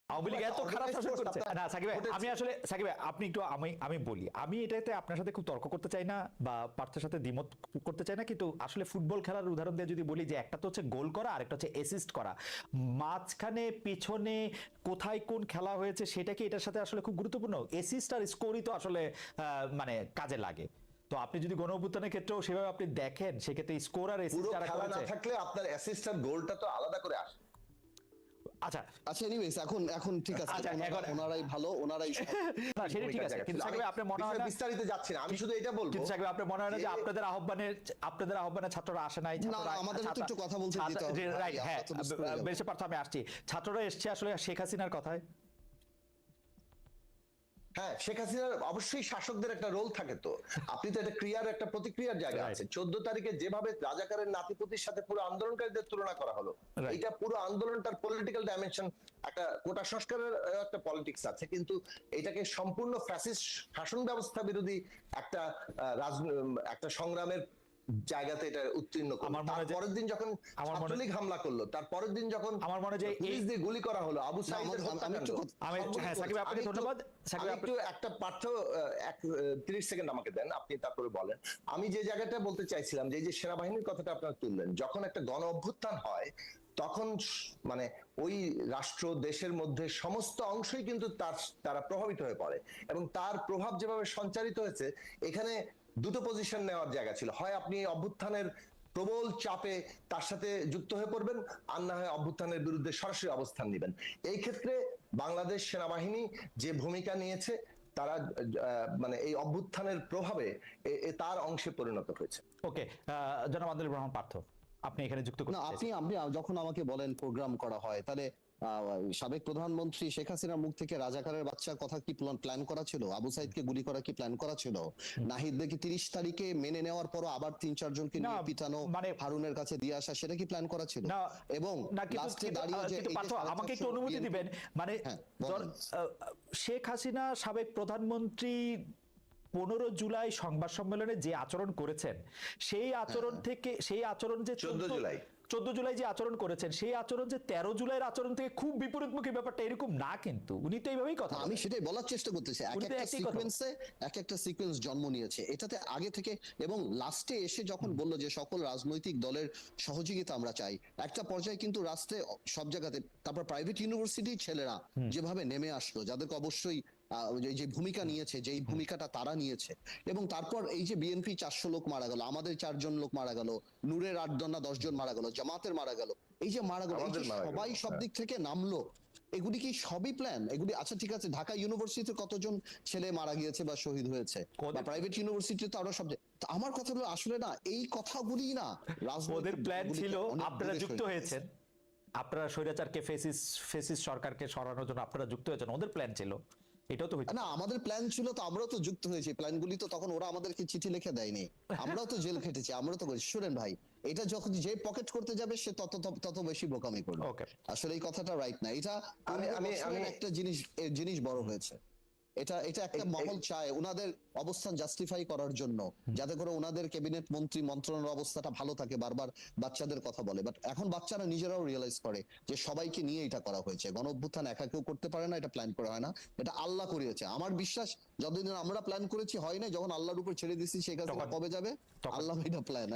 আওয়ামী লীগ এত খারাপ শাসন করছে না সাকিব ভাই, আমি আসলে সাকিব ভাই আপনি একটু আমি বলি, আমি এটাতে আপনার সাথে খুব তর্ক করতে চাই না বা পার্থের সাথে দ্বিমত করতে চাই না, কিন্তু আসলে ফুটবল খেলার উদাহরণ দিয়ে যদি বলি যে একটা তো হচ্ছে গোল করা আর একটা হচ্ছে অ্যাসিস্ট করা, মাঝখানে পিছনে কোথায় কোন খেলা হয়েছে সেটা কি এটার সাথে আসলে খুব গুরুত্বপূর্ণ? অ্যাসিস্ট আর স্কোরই তো আসলে মানে কাজে লাগে। তো আপনি যদি গণ অভ্যুত্থানের ক্ষেত্রেও সেভাবে আপনি দেখেন, সেক্ষেত্রে স্কোর আর অ্যাসিস্ট যারা খেলা না করেছে, থাকলে আপনার অ্যাসিস্ট আর গোলটা তো আলাদা করে আসে। আচ্ছা আচ্ছা এনিওয়েজ এখন ঠিক আছে, ওনারাই ভালো, ওনারাই না সেটা ঠিক আছে, কিন্তু সাকিব ভাই আপনি মনে হয় না বিস্তারিত যাচ্ছি না, আমি শুধু এটা বলবো, কিন্তু সাকিব আপনি মনে হয় না যে আপনাদের আহ্বানে ছাত্ররা আসে নাই? না, আমাদের তো একটু কথা বলতে দিতে হবে। রাইট, হ্যাঁ বেশি পার্থ আমি আসছি, ছাত্ররা এসছে আসলে শেখ হাসিনার কথায়। হ্যাঁ, শেখ হাসিনার অবশ্যই শাসকদের একটা রোল থাকে, তো আপনি তো এটা ক্রিয়ার একটা প্রতিক্রিয়ার জায়গা আছে। 14 তারিখে যেভাবে রাজাকারের নাতিপুতির সাথে পুরো আন্দোলনকারীদের তুলনা করা হলো, এটা পুরো আন্দোলনটার পলিটিক্যাল ডাইমেনশন, একটা কোটা সংস্কারের একটা পলিটিক্স আছে, কিন্তু এটাকে সম্পূর্ণ ফ্যাসিস্ট শাসন ব্যবস্থা বিরোধী একটা সংগ্রামের জায়গাতে এটা উত্তীর্ণ করলো। পরের দিন যখন ছাত্রলীগ হামলা করলো, তার পরের দিন যখন আমার মনে হয় যে পুলিশ দিয়ে গুলি করা হলো, আবু সাঈদের হত্যাকাণ্ড, সাকিব আপনাকে ধন্যবাদ। সাকিব একটু একটা পার্থ 30 সেকেন্ড আমাকে দেন, আপনি তারপরে বলেন। আমি যে জায়গাটা বলতে চাইছিলাম যে এই যে সেনাবাহিনীর কথাটা আপনারা তুললেন, যখন একটা গণ অভ্যুত্থান হয় তখন মানে ওই রাষ্ট্র দেশের মধ্যে সমস্ত অংশই কিন্তু তারা প্রভাবিত হয়ে পড়ে, এবং তার প্রভাব যেভাবে সঞ্চারিত হয়েছে, এখানে দুটো পজিশন নেওয়ার জায়গা ছিল। হয় আপনি অভ্যুত্থানের প্রবল চাপে তার সাথে যুক্ত হয়ে পড়বেন, আর না হয় অভ্যুত্থানের বিরুদ্ধে সরাসরি অবস্থান নেবেন। এই ক্ষেত্রে বাংলাদেশ সেনাবাহিনী যে ভূমিকা নিয়েছে, তারা মানে এই অভ্যুত্থানের প্রভাবে তার অংশে পরিণত হয়েছে। ওকে, জনাব আব্দুল রহমান পার্থ, আপনি এখানে যুক্ত করতে আপনি যখন আমাকে বলেন প্রোগ্রাম করা হয়, তাহলে সাবেক প্রধানমন্ত্রী শেখ হাসিনার মুখ থেকে রাজাকারের বাচ্চার কথা কি প্ল্যান করা ছিল? আবু সাইদকে গুলি করা কি প্ল্যান করা ছিল? নাহিদকে 30 তারিখে মেনে নেওয়ার পর আবার 3-4 জনকে নিয়ে পিটানো, হারুনের কাছে দিয়ে আসা, সেটা কি প্ল্যান করা ছিল? এবং লাস্টে দাঁড়িয়ে যে আমাকে একটু অনুমতি দিবেন, মানে শেখ হাসিনা সাবেক প্রধানমন্ত্রী 15 জুলাই সংবাদ সম্মেলনে যে আচরণ করেছেন, সেই আচরণ থেকে সেই আচরণ যে 14 জুলাই যে আচরণ করেছেন, সেই আচরণ যে 13 জুলাইয়ের আচরণ থেকে খুব বিপরীতমুখী ব্যাপারটা এরকম না, কিন্তু উনি তো এইভাবেই কথা, আমি সেটাই বলার চেষ্টা করতেছি। এক একটা সিকোয়েন্স জন্ম নিয়েছে এটাতে আগে থেকে, এবং লাস্টে এসে যখন বললো যে সকল রাজনৈতিক দলের সহযোগিতা আমরা চাই, একটা পর্যায়ে কিন্তু রাস্তায় সব জায়গাতে, তারপর প্রাইভেট ইউনিভার্সিটির ছেলেরা যেভাবে নেমে আসলো, যাদেরকে অবশ্যই যে ভূমিকা নিয়েছে, যেই ভূমিকাটা তারা নিয়েছে, এবং তারপর এই যে বিএনপি 400 লোক মারা গেল, আমাদের 4 জন লোক মারা গেল, নূরের 8 জন না 10 জন মারা গেল, জামাতের মারা গেল, এই যে মারা গেল, সবাই সব দিক থেকে নামলো, এগুলি কি সবই প্ল্যান? এগুলি আচ্ছা ঠিক আছে, ঢাকা ইউনিভার্সিটিতে কতজন ছেলে মারা গিয়েছে বা শহীদ হয়েছে, বা প্রাইভেট ইউনিভার্সিটিতে তো আরো সব। আমার কথা হলো আসলে না, এই কথাগুলি না, ওদের প্ল্যান ছিল, আপনারা যুক্ত হয়েছেন, আপনারা স্বৈরাচারকে ফেসিস সরকারকে সরানোর জন্য আপনারা যুক্ত হয়েছেন, ওদের প্ল্যান ছিল, এটাও তো না আমাদের প্ল্যান ছিল, তো আমরাও তো যুক্ত হয়েছি। প্ল্যানগুলি তো তখন ওরা আমাদেরকে চিঠি লিখে দেয়নি, আমরাও তো জেল খেটেছি, আমরা তো করেছি। শুনেন ভাই, এটা যখন যে পকেট করতে যাবে সে তত বেশি বোকামি করবে। আসলে এই কথাটা রাইট না। এটা আমি একটা জিনিস বড় হয়েছে, এটা একটা মহল চায় ওনাদের অবস্থান জাস্টিফাই করার জন্য, যাতে করে ওনাদের ক্যাবিনেট মন্ত্রী মন্ত্রণালয়ের অবস্থাটা ভালো থাকে, বারবার বাচ্চাদের কথা বলে। বাট এখন বাচ্চারা নিজেরাও রিয়েলাইজ করে যে সবাইকে নিয়ে এটা করা হয়েছে। গণ অভ্যুত্থান একা কেউ করতে পারে না, এটা প্ল্যান করা হয় না, এটা আল্লাহ করিয়েছে। আমার বিশ্বাস যতদিন আমরা প্ল্যান করেছি হয় না, যখন আল্লাহর উপর ছেড়ে দিচ্ছি সেই কাজ কবে যাবে, আল্লাহ এটা প্ল্যান,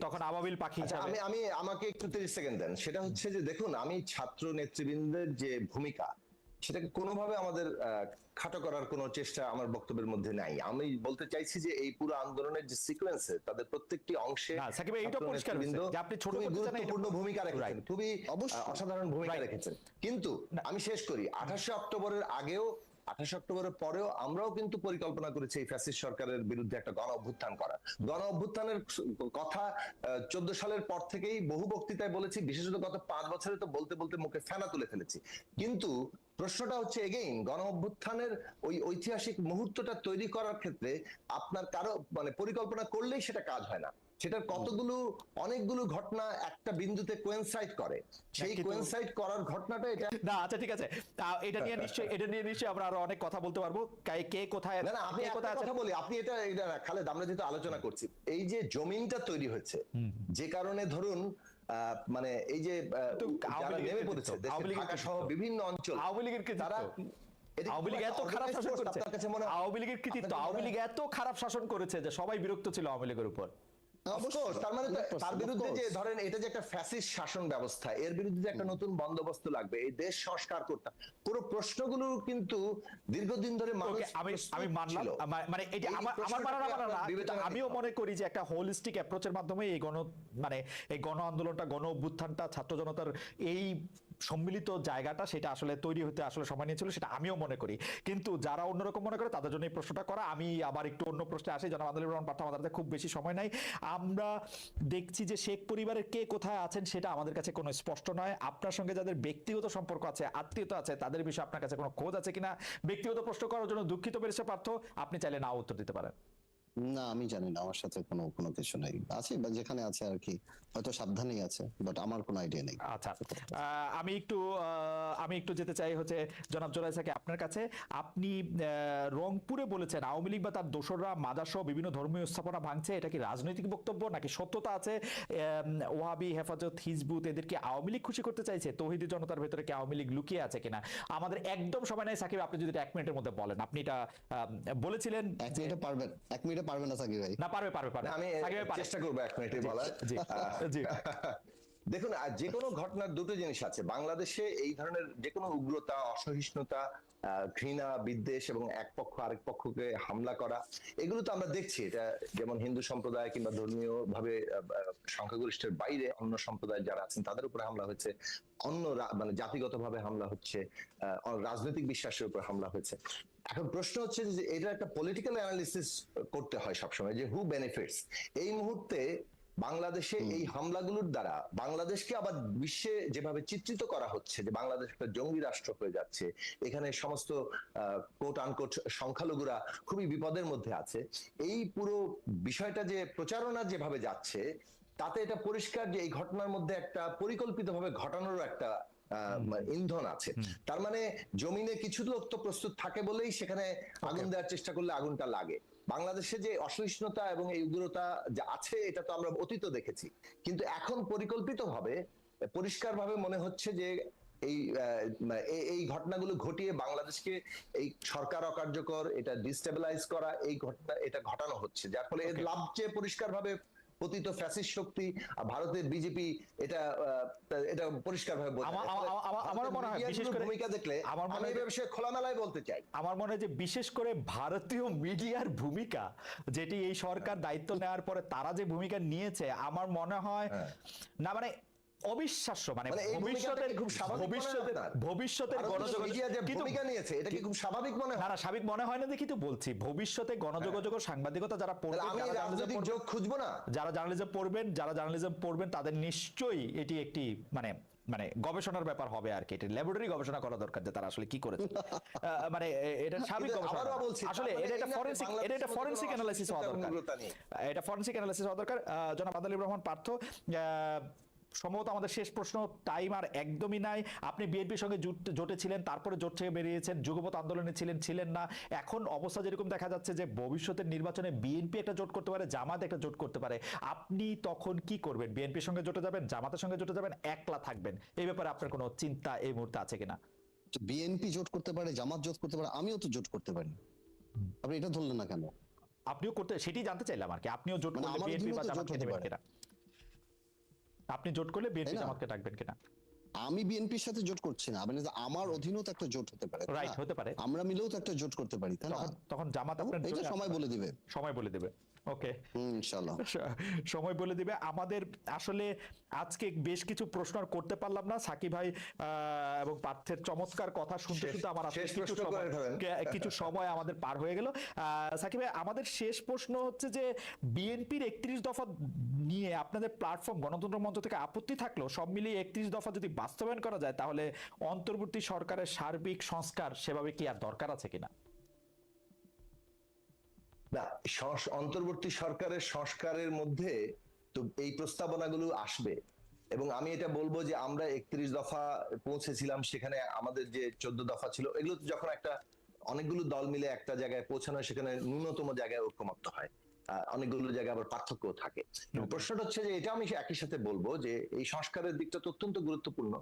তখন আবাবিল পাখি। আমি আমাকে একটু 30 সেকেন্ড দেন। সেটা হচ্ছে যে দেখুন, আমি ছাত্র নেতৃবৃন্দের যে ভূমিকা, সেটাকে কোনোভাবে আমাদের খাটো করার কোনো চেষ্টা আমার বক্তব্যের মধ্যে নাই। আমি বলতে চাইছি যে এই পুরো আন্দোলনের যে সিকোয়েন্সে তাদের প্রত্যেকটি অংশে গুরুত্বপূর্ণ ভূমিকা রেখেছেন, খুবই অসাধারণ ভূমিকা রেখেছেন। কিন্তু আমি শেষ করি, 28 অক্টোবরের আগেও 28 অক্টোবরের পরেও আমরাও কিন্তু পরিকল্পনা করেছি এই ফ্যাসিস্ট সরকারের বিরুদ্ধে একটা গণ অভ্যুত্থান করা। গণ অভ্যুত্থানের কথা 14 সালের পর থেকেই বহু বক্তৃতায় বলেছি, বিশেষত গত 5 বছরে তো বলতে বলতে মুখে ফেনা তুলে ফেলেছি। কিন্তু প্রশ্নটা হচ্ছে এগেইন, গণ অভ্যুত্থানের ওই ঐতিহাসিক মুহূর্তটা তৈরি করার ক্ষেত্রে আপনার কারো মানে পরিকল্পনা করলেই সেটা কাজ হয় না। সেটার অনেকগুলো ঘটনা একটা বিন্দুতে কোয়েনসাইড করে, সেই কোয়েনসাইড করার ঘটনাটা এটা না। আচ্ছা ঠিক আছে, এটা নিয়ে নিশ্চয়ই আমরা আরো অনেক কথা বলতে পারবো, কে কোথায়। না আপনি কথা বলি, আপনি এটা খালেদ, আমরা যেহেতু আলোচনা করছি, এই যে জমিনটা তৈরি হয়েছে, যে কারণে ধরুন মানে এই যে কিন্তু আওয়ামী যারা লীগের নেমে কৃতিত্ব, পড়েছে আওয়ামী দেশের লীগের ঢাকা সহ কৃতিত্ব। বিভিন্ন অঞ্চল, আওয়ামী লীগের কৃতিত্ব। তারা এটা আওয়ামী লীগ এত খারাপ শাসন করেছে, আপনার কাছে মনে হয়? আওয়ামী লীগের কৃতিত্ব, আপনার কাছে আওয়ামী মনে লীগ এত খারাপ শাসন করেছে যে সবাই বিরক্ত ছিল আওয়ামী লীগের উপর। Of course, তার মানে তো 100%, তার বিরুদ্ধে of যে course. ধরেন এটা যে একটা ফ্যাসিস্ট শাসন ব্যবস্থা, এর বিরুদ্ধে যে একটা নতুন বন্দোবস্ত লাগবে, এই দেশ সংস্কার করতে পুরো প্রশ্নগুলো কিন্তু দীর্ঘদিন ধরে মানুষ ওকে, আমি প্রস্তুত মানলাম, ছিল। মানে এটা এই আমার প্রশ্নটাকে মানা না, আপনার কিন্তু বিবেচনায় আমিও নিতে হবে। মনে করি যে একটা হোলিস্টিক অ্যাপ্রোচের মাধ্যমে এই মানে এই গণ আন্দোলনটা, গণ অভ্যুত্থানটা, ছাত্র জনতার এই সম্মিলিত জায়গাটা সেটা আসলে তৈরি হতে আসলে সময় নিয়েছিল, সেটা আমিও মনে করি। কিন্তু যারা অন্যরকম মনে করে তাদের জন্য এই প্রশ্নটা করা। আমি আবার একটু অন্য প্রশ্নে আসি। জনাব আব্দুল রহমান পার্থ, আমাদের হাতে খুব বেশি সময় নাই। আমরা দেখছি যে শেখ পরিবারের কে কোথায় আছেন সেটা আমাদের কাছে কোনো স্পষ্ট নয়। আপনার সঙ্গে যাদের ব্যক্তিগত সম্পর্ক আছে, আত্মীয়তা আছে, তাদের বিষয়ে আপনার কাছে কোনো খোঁজ আছে কিনা? ব্যক্তিগত প্রশ্ন করার জন্য দুঃখিত ব্যারিস্টার পার্থ, আপনি চাইলে না উত্তর দিতে পারেন। না, আমি জানি না, আমার সাথে কোনো কোনো কিছু নেই, আছে বা যেখানে আছে আর কি, হয়তো সাবধানেই আছে, বাট আমার কোনো আইডিয়া নেই। আচ্ছা, আমি একটু যেতে চাই হচ্ছে জনাব জোরাই সাকি আপনার কাছে। আপনি রংপুরে বলেছেন আওয়ামী লীগ বা তার দোসররা মাজার সহ বিভিন্ন ধর্মীয় স্থাপনা ভাঙছে, এটা কি রাজনৈতিক বক্তব্য নাকি সত্যতা আছে? ওয়াহাবি, হেফাজত, হিজবুত এদেরকে আওয়ামী লীগ খুশি করতে চাইছে? তৌহিদি জনতার ভেতরে কি আওয়ামী লীগ লুকিয়ে আছে কিনা? আমাদের একদম সময় নাই সাকিব, আপনি যদি 1 মিনিটের মধ্যে বলেন। আপনি এটা বলেছিলেন। 1 মিনিটে পারবেন? 1 মিনিটে পারবেন না সাকিব ভাই? না, পারবে। আমি সাকিব ভাই পারে। চেষ্টা করবো 1 মিনিটে বলার। জি, জি। দেখুন, যে কোনো ঘটনার দুটো জিনিস আছে। বাংলাদেশে এই ধরনের যে কোনো উগ্রতা, অসহিষ্ণুতা, ঘৃণা, বিদ্বেষ এবং এক পক্ষ আরেক পক্ষকে হামলা করা, এগুলো তো আমরা দেখছি। এটা যেমন হিন্দু সম্প্রদায় কিংবা ধর্মীয় ভাবে সংখ্যাগরিষ্ঠের বাইরে অন্য সম্প্রদায় যারা আছেন তাদের উপরে হামলা হচ্ছে, অন্য মানে জাতিগতভাবে হামলা হচ্ছে, রাজনৈতিক বিশ্বাসের উপর হামলা হয়েছে। এখন প্রশ্ন হচ্ছে যে এটা একটা পলিটিক্যাল অ্যানালিসিস করতে হয় সবসময়, যে হু বেনিফিটস। এই মুহূর্তে বাংলাদেশে এই হামলাগুলোর দ্বারা বাংলাদেশকে আবার বিশ্বে যেভাবে চিত্রিত করা হচ্ছে যে বাংলাদেশ একটা জঙ্গি রাষ্ট্র হয়ে যাচ্ছে, এখানে সমস্ত কোট আনকোট সংখ্যালঘুরা খুবই বিপদের মধ্যে আছে, এই পুরো বিষয়টা যে প্রচারণা যেভাবে যাচ্ছে, তাতে এটা পরিষ্কার যে এই ঘটনার মধ্যে একটা পরিকল্পিতভাবে ঘটানোর একটা ইন্ধন আছে। তার মানে জমিনে কিছু লোক তো প্রস্তুত থাকে বলেই সেখানে আগুন দেওয়ার চেষ্টা করলে আগুনটা লাগে। বাংলাদেশে যে অসহিষ্ণুতা এবং এই উগ্রতা যা আছে এটা তো আমরা অতীত দেখেছি, কিন্তু এখন পরিকল্পিতভাবে পরিষ্কারভাবে মনে হচ্ছে যে এই ঘটনাগুলো ঘটিয়ে বাংলাদেশকে এই সরকার অকার্যকর, এটা ডিস্টেবিলাইজ করা, এই ঘটনা এটা ঘটানো হচ্ছে, যার ফলে এর লাভ যে পরিষ্কারভাবে পতিত ফ্যাসিস্ট শক্তি ভারতের বিজেপি, এটা পরিষ্কারভাবে আমার মনে হয় বিশেষ করে ভূমিকা দেখলে আমি এই বিষয়ে খোলামেলায় বলতে চাই। আমার মনে হয় যে বিশেষ করে ভারতীয় মিডিয়ার ভূমিকা, যেটি এই সরকার দায়িত্ব নেওয়ার পরে তারা যে ভূমিকা নিয়েছে, আমার মনে হয় না মানে অবিশ্বাস্য। মানে ভবিষ্যতের গণযোগাযোগ ভূমিকা নিয়েছে, এটা কি খুব স্বাভাবিক মনে হয়? না, স্বাভাবিক মনে হয় না দেখি তো বলছি। ভবিষ্যতে গণযোগাযোগ ও সাংবাদিকতা যারা পড়বেন, আমি রাজনৈতিক যোগ খুঁজবো না। যারা জার্নালিজম পড়বেন তাদের নিশ্চয়ই এটি একটি মানে গবেষণার ব্যাপার হবে আর কি। এটা ল্যাবরেটরি গবেষণা করা দরকার যে তারা আসলে কি করেছে। মানে এটা স্বাভাবিক গবেষণা আসলে, এটা একটা ফরেনসিক অ্যানালাইসিস হওয়া দরকার। এটা ফরেনসিক অ্যানালাইসিস হওয়া দরকার। জনাব আব্দুল রহমান পার্থ, সম্ভবত আমাদের শেষ প্রশ্ন, টাইম আর একদমই নাই। আপনি বিএনপির সঙ্গে জোটে ছিলেন, তারপরে জোট থেকে বেরিয়েছেন, যুগপৎ আন্দোলনে ছিলেন না। এখন অবস্থা যেরকম দেখা যাচ্ছে যে ভবিষ্যতের নির্বাচনে বিএনপি একটা জোট করতে পারে, জামাত একটা জোট করতে পারে, আপনি তখন কি করবেন? বিএনপির সঙ্গে জোটে যাবেন, জামাতের সঙ্গে জোটে যাবেন, একলা থাকবেন? এই ব্যাপারে আপনার কোনো চিন্তা এই মুহূর্তে আছে কিনা? বিএনপি জোট করতে পারে, জামাত জোট করতে পারে, আমিও তো জোট করতে পারি। আপনি এটা ধরলেন না কেন? আপনিও করতে, সেটাই জানতে চাইলাম আর কি। আপনিও জোট করলে বিএনপি বা জামাতকে নেবেন কিনা? আপনি জোট করলে বিএনপি জামাতকে ডাকবেন কিনা? আমি বিএনপির সাথে জোট করছি না, মানে আমার অধীনেও তো একটা জোট হতে পারে, রাইট, হতে পারে। আমরা মিলেও তো একটা জোট করতে পারি, তাই না? তখন জামাত আপনার এটা সময় বলে দিবে। ওকে, ইনশাআল্লাহ সময় বলে দিবে। আমাদের আসলে আজকে বেশ কিছু প্রশ্ন আর করতে পারলাম না। সাকিব ভাই এবং পার্থের চমৎকার কথা শুনতে আমার কিছু সময় আমাদের পার হয়ে গেল। সাকিব ভাই, আমাদের শেষ প্রশ্ন হচ্ছে যে বিএনপির 31 দফা নিয়ে আপনাদের প্ল্যাটফর্ম গণতন্ত্র মঞ্চ থেকে আপত্তি থাকলেও সব মিলিয়ে 31 দফা যদি বাস্তবায়ন করা যায়, তাহলে অন্তর্বর্তী সরকারের সার্বিক সংস্কার সেভাবে কি আর দরকার আছে কিনা? না, অন্তর্বর্তী সরকারের সংস্কারের মধ্যে তো এই প্রস্তাবনাগুলো আসবে, এবং আমি এটা বলবো যে আমরা 31 দফা পৌঁছেছিলাম, সেখানে আমাদের যে 14 দফা ছিল, এগুলো যখন একটা অনেকগুলো দল মিলে একটা জায়গায় পৌঁছানো, সেখানে ন্যূনতম জায়গায় ঐক্যমত্য হয়। অনেকগুলো জায়গায় আবার পার্থক্য থাকে। প্রশ্নটা হচ্ছে যে এটা আমি একই সাথে বলবো যে এই সংস্কারের দিকটা তো অত্যন্ত গুরুত্বপূর্ণ।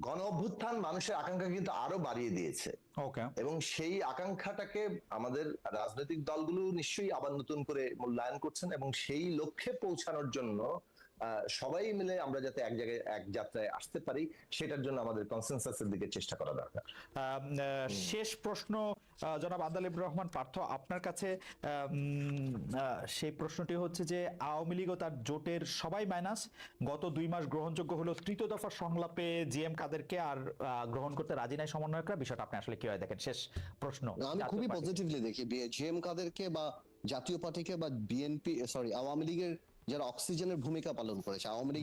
গণ অভ্যুত্থান মানুষের আকাঙ্ক্ষা কিন্তু আরো বাড়িয়ে দিয়েছে, ওকে, এবং সেই আকাঙ্ক্ষাটাকে আমাদের রাজনৈতিক দলগুলো নিশ্চয়ই আবার নতুন করে মূল্যায়ন করছেন, এবং সেই লক্ষ্যে পৌঁছানোর জন্য সবাই মিলে আমরা যাতে এক জায়গায় এক যাত্রায় আসতে পারি সেটার জন্য আমাদের কনসেনসাসের দিকে চেষ্টা করা দরকার। শেষ প্রশ্ন জনাব আদালিবুর রহমান পার্থ আপনার কাছে, সেই প্রশ্নটি হচ্ছে যে আওয়ামী লীগ ও তার জোটের সবাই মাইনাস, গত 2 মাস গ্রহণযোগ্য হলো তৃতীয় দফা সংলাপে জিএম কাদেরকে আর গ্রহণ করতে রাজি নাই সমন্বয়করা, বিষয়টা আপনি আসলে কিভাবে দেখেন? শেষ প্রশ্ন। আমি জাতীয় খুবই পার্টি। পজিটিভলি দেখি জিএম কাদেরকে বা জাতীয় পার্টিকে বা বিএনপি আওয়ামী লীগের যারা অক্সিজেনের ভূমিকা পালন করেছে, আওয়ামী লীগ